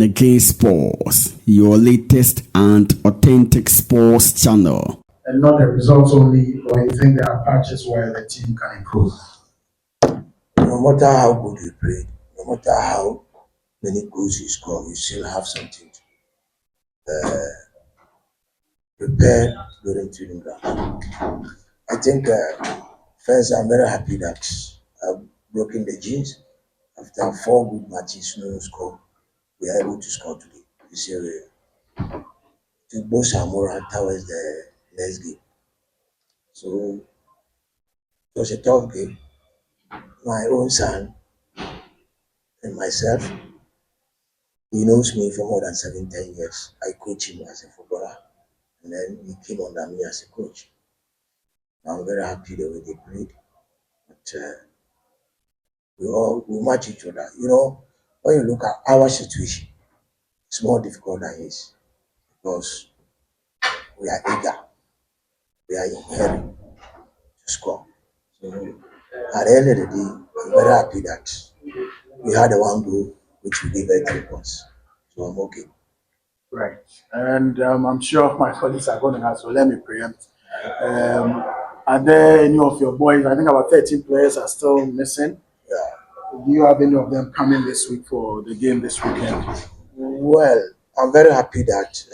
Again Sports, your latest and authentic sports channel. And not the results only, or you think there are patches where the team can improve? No matter how good you play, no matter how many goals you score, you still have something to prepare during training ground. I think first I'm very happy that I've broken the jeans. After 4 good matches, no score, we are able to score today. This year, to boost our morale towards the next game. So it was a tough game. My own son and myself, he knows me for more than 7, 10 years. I coach him as a footballer, and then he came under me as a coach. I'm very happy the way they played, but we match each other. You know, when you look at our situation, it's more difficult than his because we are eager, we are in hurry to score. So at the end of the day, I'm very happy that we had a one goal which we gave at 3 points. So I'm okay. Right. And I'm sure my colleagues are going to ask, so let me preempt. Are there any of your boys? I think about 13 players are still missing. Yeah. Do you have any of them coming this week for the game this weekend? Well, I'm very happy that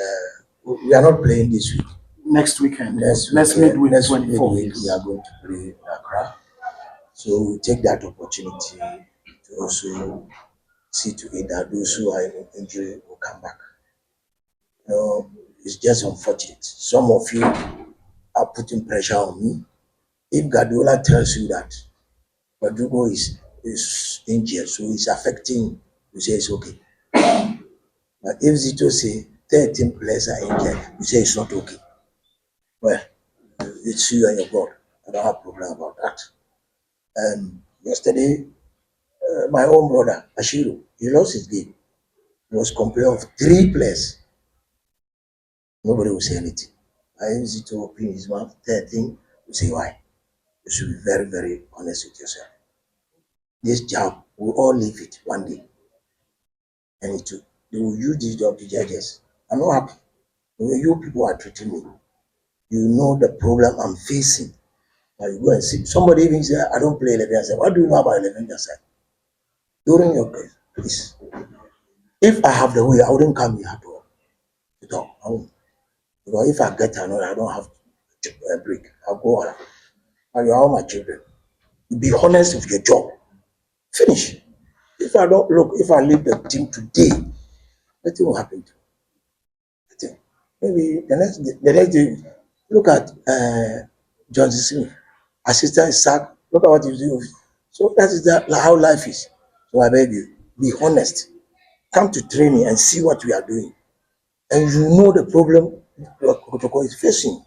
we are not playing this week. Next weekend. Next midweek, next 24th. midweek we are going to play in Accra. So we take that opportunity to also see to it that those who are in injury will come back. You know, it's just unfortunate. Some of you are putting pressure on me. If Guardiola tells you that Rodrigo is injured, so it's affecting, you say it's okay. But if Zito say 13 players are injured, you say it's not okay. Well, it's you and your God. I don't have a problem about that. And yesterday, my own brother, Ashiru, he lost his game. He was complaining of 3 players. Nobody will say anything. I use it to open his mouth, 13, you say why. You should be very, very honest with yourself. This job, we all leave it one day. And they will use this job to judge us. I'm not happy. The way you people are treating me, you know the problem I'm facing. Now you go and see. Somebody even say, I don't play 11 side. What do you know about 11 side? During your case, please. If I have the way, I wouldn't come here to talk. I won't. Because if I get another, I don't have a break. I'll go on. And you're all my children. Be honest with your job. Finish. If I don't look, if I leave the team today, nothing will happen to me. Nothing. Maybe the next day, look at Johnson Smith, assistant sack. Look at what he's doing. So that is how life is. So I beg you, be honest. Come to training and see what we are doing, and you know the problem Kotoko is facing.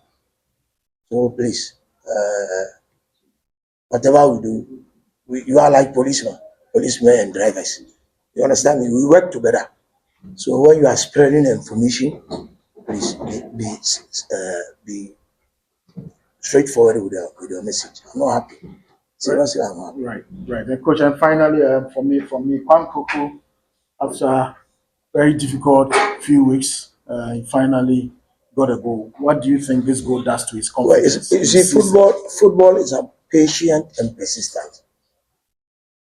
So please, whatever we do, you are like policemen and drivers. You understand me? We work together. So when you are spreading information, please be straightforward with your message. I'm not happy. Seriously, I'm happy. Right. And coach, and finally, for me, Kwan Koko, after a very difficult few weeks, he finally got a goal. What do you think this goal does to his Well, confidence? you see, football is a patient and persistent.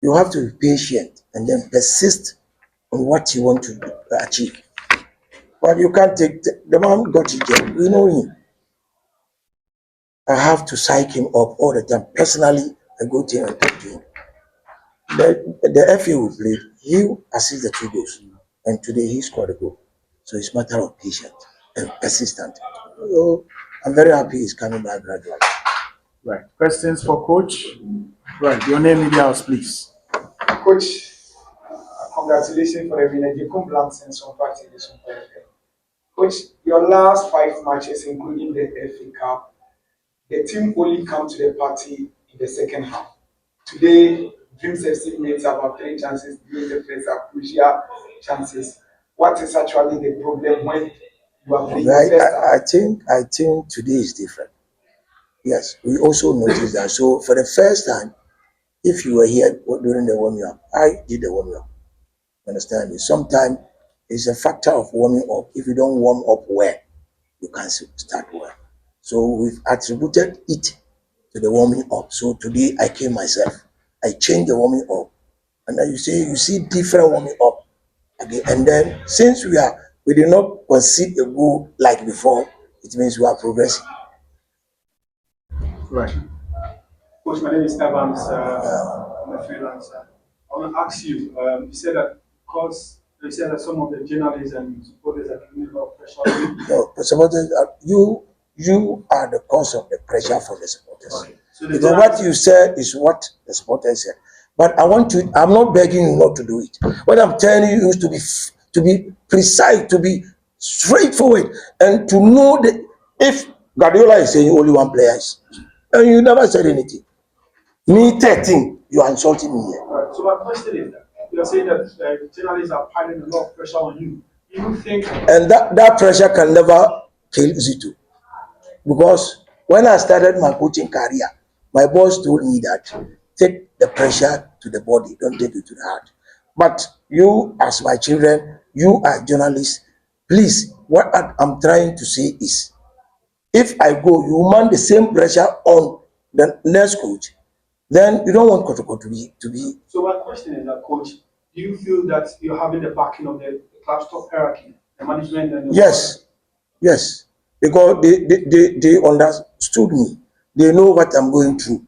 You have to be patient and then persist on what you want to achieve. But you can't take the man got it. We know him. I have to psych him up all the time. Personally, I go to him and talk to him. The FA we played, he assisted the 2 goals. And today he scored a goal. So it's a matter of patience and persistent. So I'm very happy he's coming back gradually. Right. Questions for coach? Right. Your name in the house, please. Coach, congratulations for the win. You come blank and some party this one. Coach, your last 5 matches, including the FA Cup, the team only come to the party in the second half. Today, Dreams FC makes about 3 chances, doing the first are crucial chances. What is actually the problem when you are playing Right? first half? I think today is different. Yes, we also noticed that. So for the first time, if you were here during the warming up, I did the warming up. Understand me? Sometimes it's a factor of warming up. If you don't warm up well, you can't start well. So we've attributed it to the warming up. So today I came myself. I changed the warming up. And then you see different warming up again. And then since we did not concede a goal like before, it means we are progressing. Right. Coach, my name is Evans. I'm a freelancer. I want to ask you. You said that because you said that some of the journalists and supporters are giving a lot of pressure on you. No, but supporters, you are the cause of the pressure from the supporters. Okay. So the Because what you said is what the supporters said. But I'm not begging you not to do it. What I'm telling you is to be precise, to be straightforward, and to know that if Guardiola is saying only one player is, and you never said anything. Me 13, you are insulting me here. All right. So my question is that you're saying that journalists are piling a lot of pressure on you. Do you think? And that pressure can never kill Zito. Because when I started my coaching career, my boss told me that take the pressure to the body, don't take it to the heart. But you, as my children, you are journalists, please, what I'm trying to say is, if I go, you mount the same pressure on the next coach, then you don't want Kotoko to be. So my question is that, coach, do you feel that you're having the backing of the club's top hierarchy, the management and the Yes, yes, because they understood me. They know what I'm going through.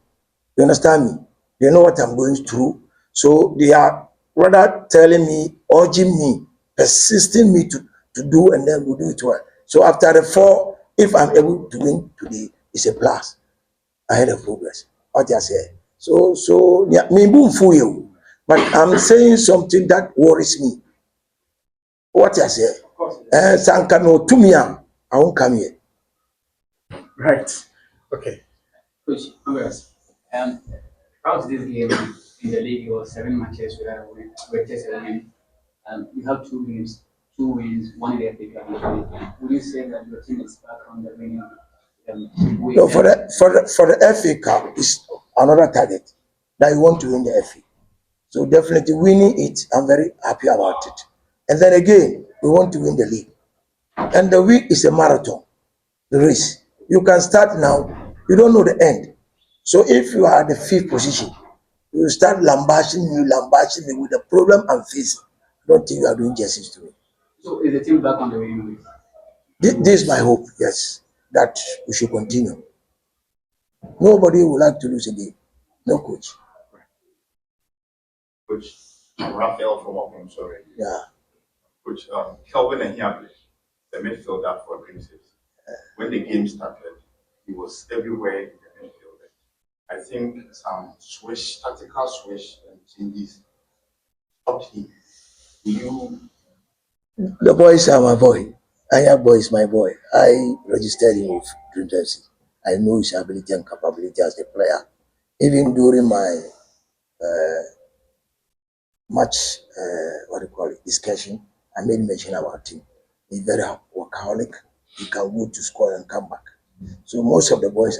You understand me? They know what I'm going through. So they are rather telling me, urging me, persisting me to do, and then we'll do it well. So after the 4, if I'm able to win today, it's a plus ahead of progress. What I say. So yeah, me boom for you. But I'm saying something that worries me. What I say. Sanka no tumia, I won't come here. Right. Okay. Coach, congrats. Throughout this game in the league, it was 7 matches without a win, with just a win. You have 2 wins, one in the FA Cup. Would you say that your team is back on the winning way? No, for the FA Cup is another target that you want to win the FA. So definitely winning it, I'm very happy about it. And then again, we want to win the league. And the week is a marathon, the race. You can start now, you don't know the end. So if you are at the 5th position, you start lambashing me with the problem I'm facing. I don't think you are doing justice to me. So is the team back on the winning way? This is my hope, yes, that we should continue. Nobody would like to lose again. No coach. Coach Raphael from Open, sorry. Yeah. Coach Kelvin and Hiabe, the midfielder for Green Six. When the game started, he was everywhere in the midfield. I think some tactical switch and changes stopped him. Do you? The boys are my boy. Aya boy is my boy. I registered him with Dream FC. I know his ability and capability as a player. Even during my match, what do you call it, discussion, I made mention about him. He's very workaholic. He can go to score and come back. So most of the boys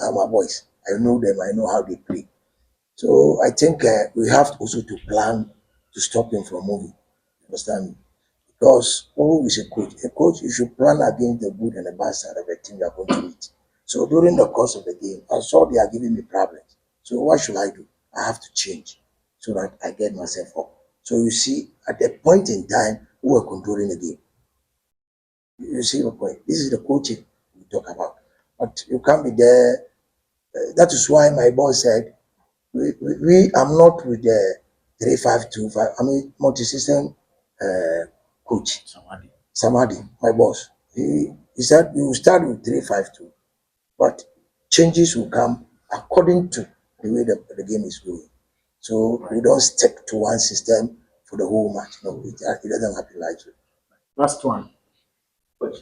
are my boys. I know them. I know how they play. So I think we have also to plan to stop him from moving. Understand me? Because who is a coach? A coach, you should plan against the good and the bad side of the team you are going to meet. So during the course of the game, I saw they are giving me problems. So what should I do? I have to change so that I get myself up. So you see, at the point in time, we were controlling the game. You see the point. This is the coaching we talk about. But you can't be there. That is why my boss said, I'm not with the 3-5-2-5. I mean, multi-system coach. Samadi, my boss. He said, we will start with 3-5-2, but changes will come according to the way the game is going. So we don't stick to one system for the whole match. No, it doesn't happen like that. Last one. Which,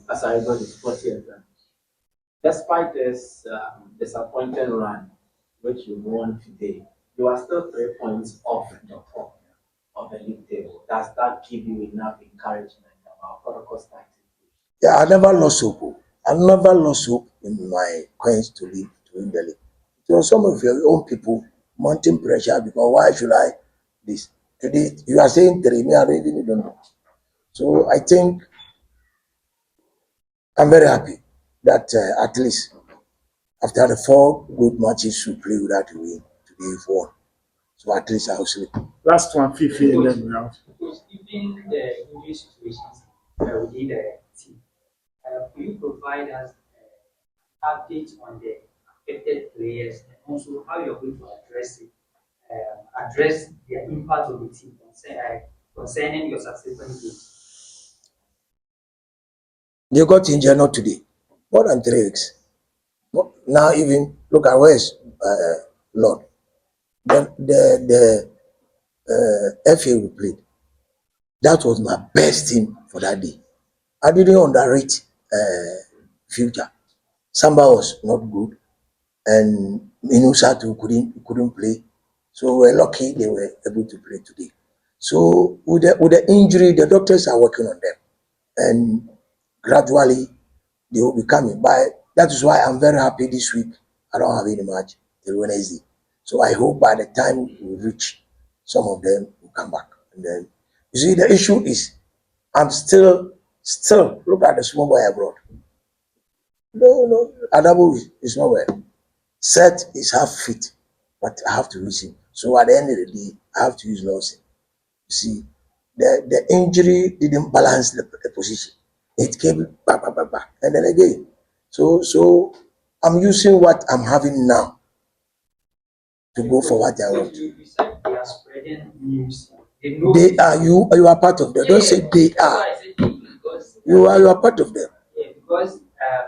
as I got his 40th, despite this disappointing run, which you won today, you are still 3 points off the top of the league table. Does that give you enough encouragement about protocol starting? Yeah, I never lost hope. I never lost hope in my coins to win the league. So some of your own people mounting pressure because why should I this? Today, you are saying 3, me, I really don't know. So I think I'm very happy that at least after the 4 good matches we play without a win, today we've won. So at least I will sleep. Last one, Fifi, and then we're out. Given the injury situations within the team, will you provide us updates on the affected players and also how you're going to address it, address the impact of the team concerning your subsequent games? They got injured not today, more than 3 weeks. Now even look at where's Lord. The FA we played. That was my best team for that day. I didn't underrate future. Samba was not good, and Minusatu couldn't play. So we're lucky they were able to play today. So with the injury, the doctors are working on them, and gradually they will be coming. But that is why I'm very happy this week. I don't have any match till Wednesday. So I hope by the time we reach, some of them will come back. And then you see the issue is I'm still look at the small boy abroad. No, Adabo is not well. Set is half fit, but I have to use him. So at the end of the day, I have to use Lawson. You see, the injury didn't balance the position. It came back, and then again. So I'm using what I'm having now to go for what I want. You said they are spreading news. They are you are part of them. Don't say they are. You are part of them. Yeah, because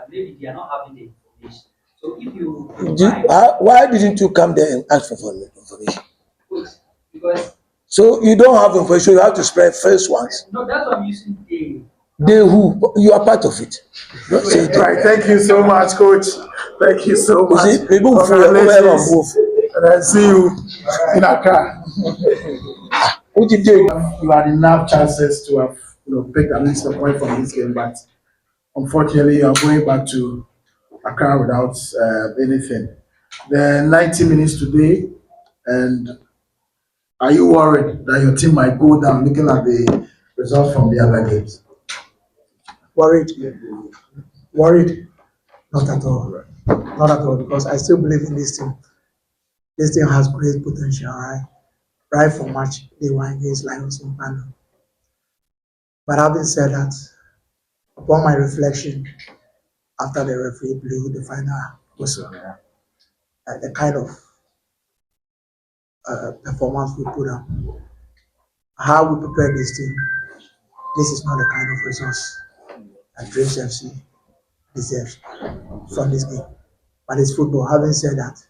maybe they are not having the information. So if you Why didn't you come there and ask for information? because So you don't have information, you have to spread first ones. no, that's what I'm using they. They who? You are part of it. Don't say they. Right, thank you so much, Coach. Thank you so much. You see, people Congratulations. move. And I see you in Accra. What did they? You had enough chances to have picked at least a point from this game, but unfortunately, you are going back to Accra without anything. The 90 minutes today, and are you worried that your team might go down looking at the results from the other games? Worried, worried, not at all, not at all, because I still believe in this team. This team has great potential, right from match day one against Lions in Pano. But having said that, upon my reflection after the referee blew the final whistle, the kind of performance we put up, how we prepared this team, this is not the kind of results that Dreams FC deserves from this game. But it's football. Having said that,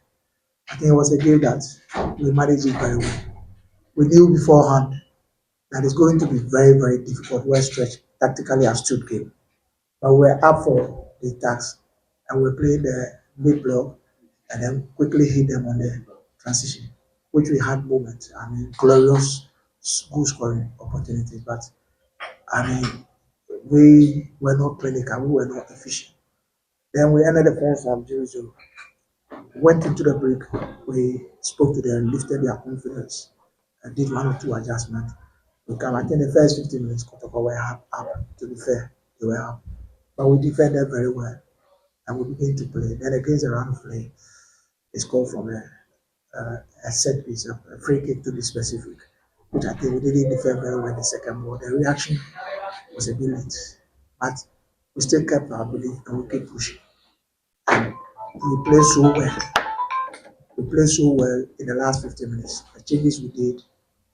I think it was a game that we managed it very well. We knew beforehand that it's going to be very, very difficult, well stretched, tactically astute game. But we're up for the task and we're playing the mid block and then quickly hit them on the transition, which we had moments. I mean, glorious goal scoring opportunities. But I mean, we were not clinical, we were not efficient. Then we ended the first half 0-0. Went into the break, we spoke to them, lifted their confidence, and did 1 or 2 adjustments. We come, I think the first 15 minutes, Kotoko were up, to be fair, they were up. But we defended very well, and we began to play. Then against the round of play, it's called from a set piece, a free kick to be specific, which I think we didn't defend very well in the second ball. The reaction was a bit late, but we still kept our belief and we kept pushing. And we played so well. We played so well in the last 15 minutes. The changes we did,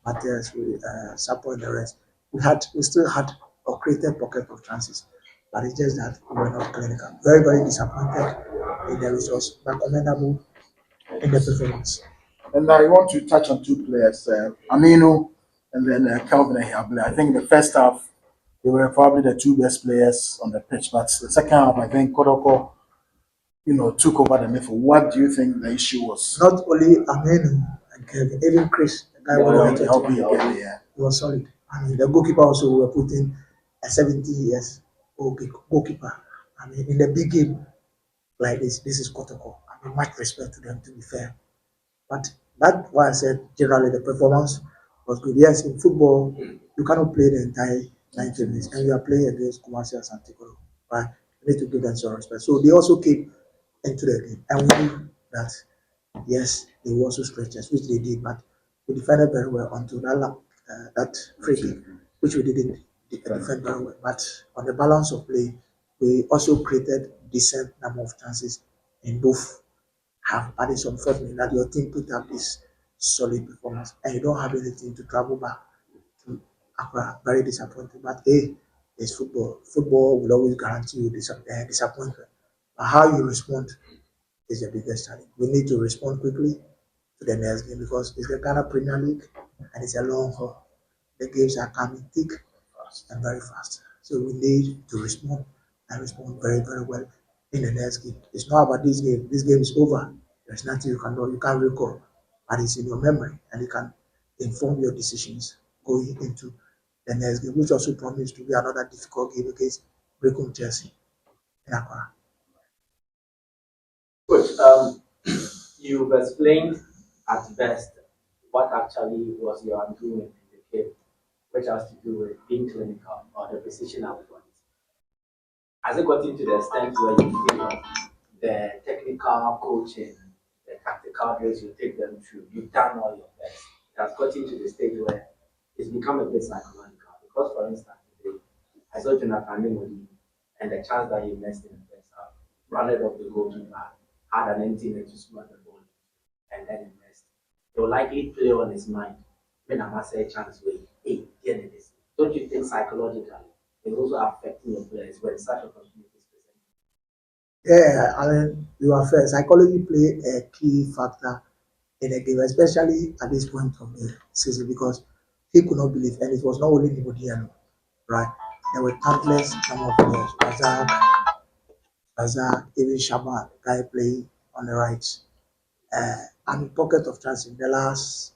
Matthias, we Sapo and the rest. We still had a created pocket of chances, but it's just that we were not clinical. Very, very disappointed in the results, but commendable in the performance. And I want to touch on 2 players, Aminu and then Calvin Ahiable. I think in the first half, they were probably the 2 best players on the pitch, but the second half, I think Kodoko, took over the midfield. What do you think the issue was? Not only Amenu and Kevin, even Chris, the guy who helping you get there. He was solid. I mean, the goalkeeper also we were putting a 70 years old goalkeeper. I mean, in the big game like this is Kotoko. I mean, much respect to them, to be fair. But that's why I said generally the performance was good. Yes, in football, you cannot play the entire 90 minutes, and you are playing against Kumasi Asante Kotoko, right? You need to give them some respect. So they also came into the game, and we knew that yes, they will also stretch us, which they did, but we defended very well until that free kick, which we didn't defend very well. But on the balance of play, we also created decent number of chances in both half. But it's unfortunate that your team put up this solid performance and you don't have anything to travel back to Accra. Very disappointing. But hey, it's football. Football will always guarantee you disappointment. But how you respond is the biggest challenge. We need to respond quickly to the next game because it's the Ghana Premier League and it's a long haul. The games are coming thick and very fast. So we need to respond and respond very, very well in the next game. It's not about this game. This game is over. There's nothing you can do. You can't recall. But it's in your memory and you can inform your decisions going into the next game, which also promised to be another difficult game against Brekum Chelsea in Accra. Coach, you've explained at best what actually was your agreement in the game, which has to do with being clinical or the precision up front. Has it gotten to the extent where you feel the technical coaching, the tactical drills you take them through, you've done all your best? It has gotten to the stage where it's become a bit psychological. Because, for instance, today, I saw Jonathan Nimodi and the chance that he missed in the first half, rounded off the goalkeeper, had an empty net to smother the ball, and then he missed. It will likely play on his mind when I must say a chance where, hey, get this. Don't you think psychologically it's also affecting your players when such opportunity is presented? Yeah, I mean, you are fair. Psychology play a key factor in a game, especially at this point of the season, because he could not believe, and it was not only Nimodiano, right? There were countless number of players, Razak, even Shaban, guy playing on the right. And pocket of chance in the last,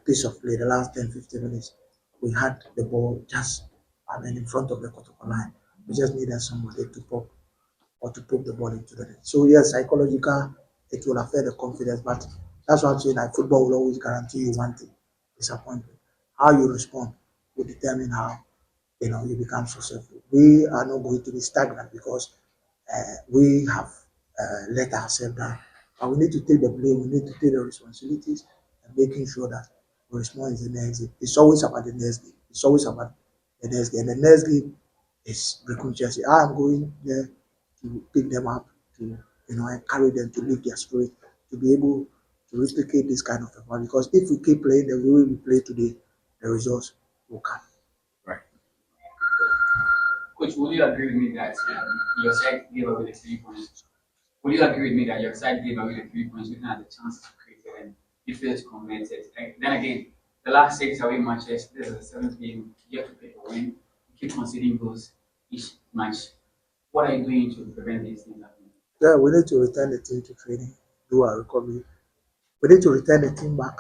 piece of play, the last 10, 15 minutes, we had the ball just, I mean, in front of the Kotoko line. We just needed somebody to pop or to poke the ball into the net. So yes, psychological, it will affect the confidence, but that's what I'm saying. Like football will always guarantee you one thing: disappointment. How you respond will determine how you become successful. We are not going to be stagnant because we have let ourselves down. But we need to take the blame. We need to take the responsibilities and making sure that we respond in the next game. It's always about the next game. It's always about the next game. The next game is Brecon Chelsea. I am going there to pick them up, to encourage them to lift their spirit, to be able to replicate this kind of performance. Because if we keep playing the way we play today, the results will come. Coach, would you agree with me that your side gave away the 3 points? Would you agree with me that your side gave away the 3 points looking at the chances created and you failed to convert it? And then again, the last 6 away matches, this is the seventh game, you have to pick a win. You keep conceding goals each match. What are you doing to prevent these things happening? Yeah, we need to return the team to training, do our recovery. We need to return the team back.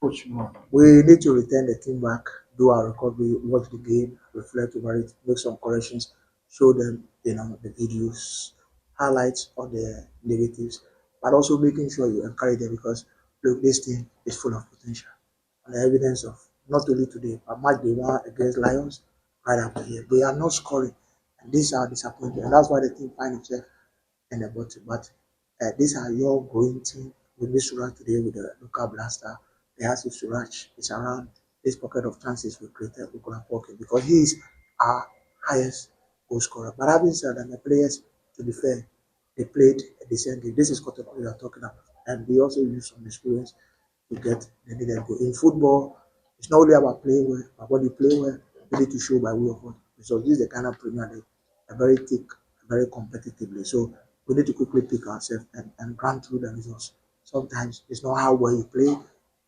Coach more. We need to return the team back, do our recovery, watch the game, reflect over it, make some corrections, show them, the videos, highlights of the negatives, but also making sure you encourage them because look, this team is full of potential. And the evidence of not only today, but match day one against Lions, right after here. They are not scoring. And these are disappointing. And that's why the team find itself in the bottom. But these are your growing team. We missed Suraj today with the local blaster. The house of Suraj is around this pocket of chances we created. We could have pocket because he is our highest goal scorer. But having said that, the players, to be fair, they played a decent game. This is Kotoko we are talking about. And we also use some experience to get the needed goal. In football, it's not only about playing well, but when you play well, you need to show by way of what. So this is the kind of Premier League, a very thick, very competitively. So we need to quickly pick ourselves and run through the results. Sometimes it's not how well you play,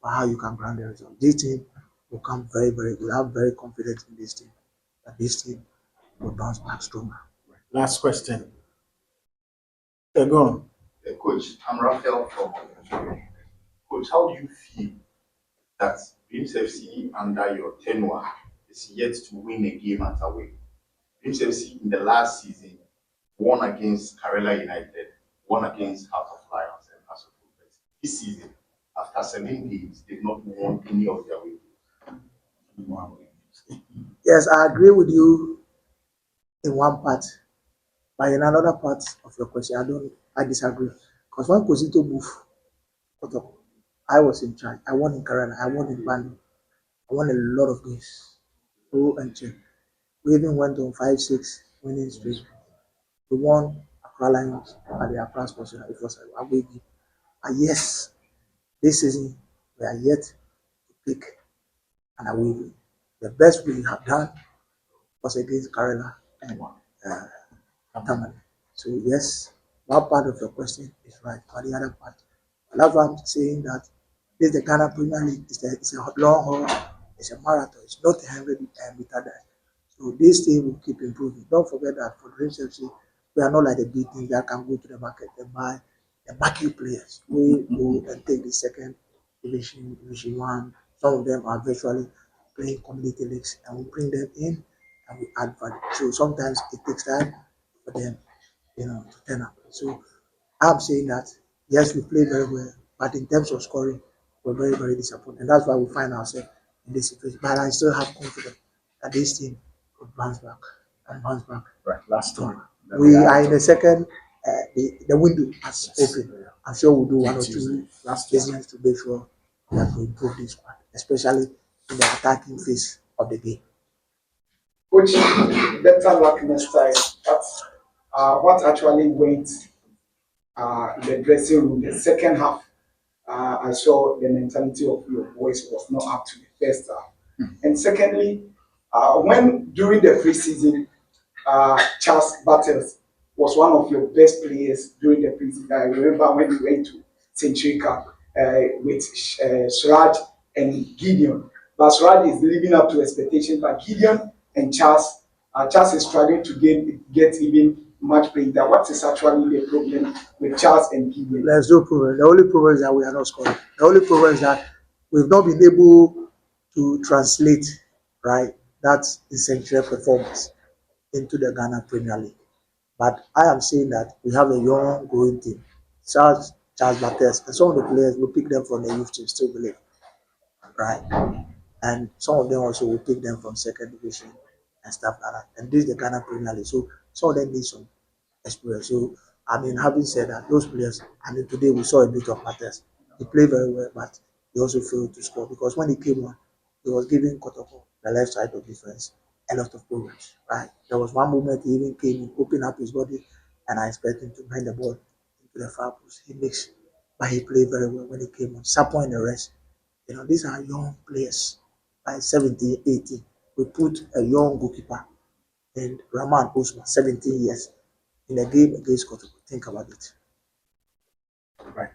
but how you can grant the result. This team will come very, very good. I'm very confident in this team. That this team will bounce back stronger. Last question. Yeah, go on. Coach, I'm Raphael from Coach, how do you feel that Dreams FC under your tenure is yet to win a game at away? Dreams FC in the last season won against Karela United, won against Heart of Lions and House of Football. This season, After 7 games, they've not won any of their way. Yes, I agree with you in one part, but in another part of your question, I disagree. Because when Kosito moved Kotoko, I was in charge. I won in Karana, I won in Bando, I won a lot of games. Go and check. We even went on 5-6 winning streak. We won Accra Lions at the Accra Sports Center. It was a away game. And yes, this season we are yet to pick an away game. The best we have done was against Kerala and Tamale. So yes, one part of your question is right, but the other part, that's why I'm saying that this the Ghana Premier League it's a long haul, it's a marathon, it's not a 100 meter dash. So this thing will keep improving. Don't forget that for Dreams FC, we are not like the big things that can go to the market and buy the market players. We go and take the second division one. Some of them are virtually playing community leagues, and we bring them in and we add value. So sometimes it takes time for them, to turn up. So I'm saying that yes, we played very well, but in terms of scoring, we're very, very disappointed. And that's why we find ourselves in this situation. But I still have confidence that this team could bounce back and bounce back. Right, last story. We are in the second, the window has opened. I'm sure we'll do one or two business to make sure that we improve this one, especially in the attacking phase of the game. Coach, better luck next time. But what actually went in the dressing room, the second half, I saw the mentality of your boys was not up to the first half. And secondly, when during the preseason, Charles Battles was one of your best players during the preseason. I remember when you went to Century Cup with Suraj and Gideon. But Suraj is living up to expectations. But Gideon and Charles is struggling to get even much play. That what is actually the problem with Charles and Gideon? There's no problem. The only problem is that we are not scoring. The only problem is that we've not been able to translate, right, that essential performance into the Ghana Premier League. But I am saying that we have a young, growing team. Charles Bates, and some of the players will pick them from the youth team, still believe, right? And some of them also will pick them from second division and stuff like that. And this is the Ghana Premier League. So some of them need some experience. So having said that, those players, today we saw a bit of Matters. He played very well, but he also failed to score because when he came on, he was giving Kotoko, the left side of defense, a lot of problems. Right? There was one moment he even came in, opened up his body, and I expect him to bring the ball into the far post. He mixed, but he played very well when he came on. Sapo and the rest, these are young players, by 17, 18. We put a young goalkeeper and Rahman Osman, 17 years, in a game against Kotoko. Think about it. Right.